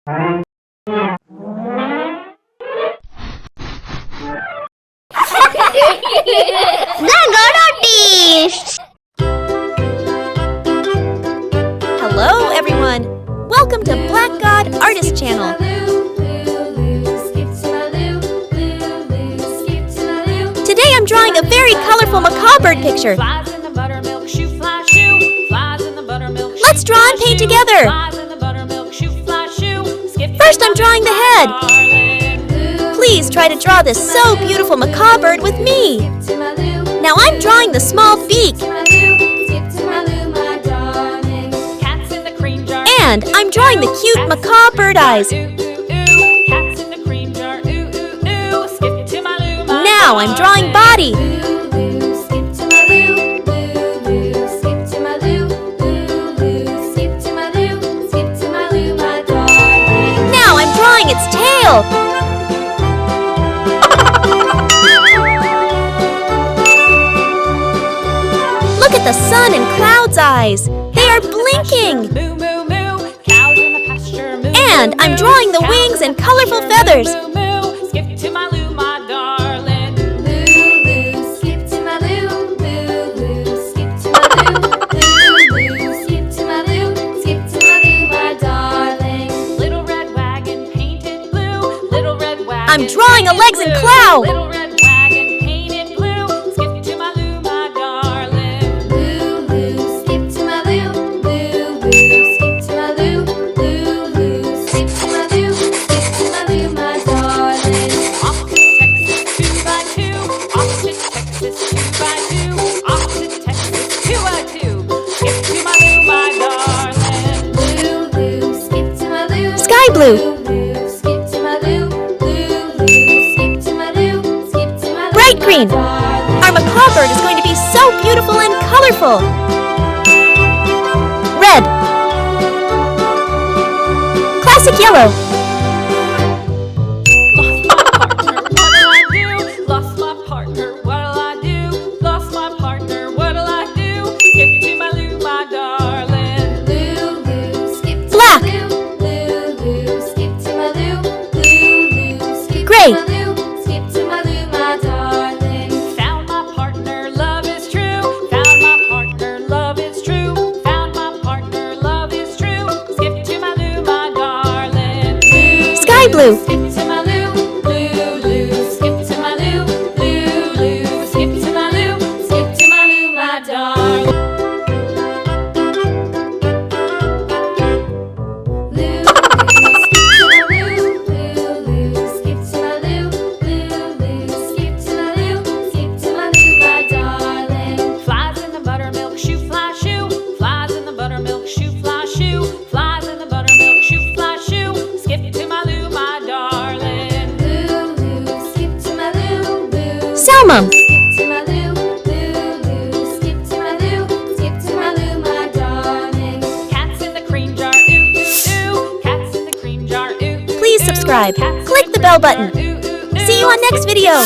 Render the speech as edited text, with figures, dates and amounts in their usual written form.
Hello everyone! Welcome to Black God Artist Channel. Today I'm drawing a very colorful macaw bird picture. Let's draw and paint together. First I'm drawing the head. Please try to draw this so beautiful macaw bird with me. Now I'm drawing the small beak. And I'm drawing the cute macaw bird eyes. Now I'm drawing body. Now I'm drawing its tail. Look at the sun and clouds' eyes. They are blinking. And I'm drawing the wings and colorful feathers. I'm drawing a legs and claw. Sky blue. Bright green. Our macaw bird is going to be so beautiful and colorful. Red. Classic yellow. Lost my partner, what'll I do? Lost my partner, what'll I do? Skip to my Lou, my darling. Lou, skip to Black. Lou, skip to my Lou, skip Gray. to my Lou, skip to my Lou, my darling. Found my partner, love is true. Found my partner, love is true. Found my partner, love is true. Skip to my Lou, my darling. Sky blue. Skip to my Lou, Lou, skip to my Lou, Lou, skip to my Lou, skip to my Lou, my darling. Flies in the buttermilk shoe, fly shoe. Flies in the buttermilk shoe, fly shoe. Flies in the buttermilk shoe, fly shoe. Skip to my Lou, my darling. Lou, skip to my Lou, Salmon. skip to my Lou, skip to my Lou, skip to my Lou, my darling. Cats in the cream jar, ooh, ooh, ooh. Cats in the cream jar, ooh, ooh. Please subscribe. Click the bell button. See you on next video.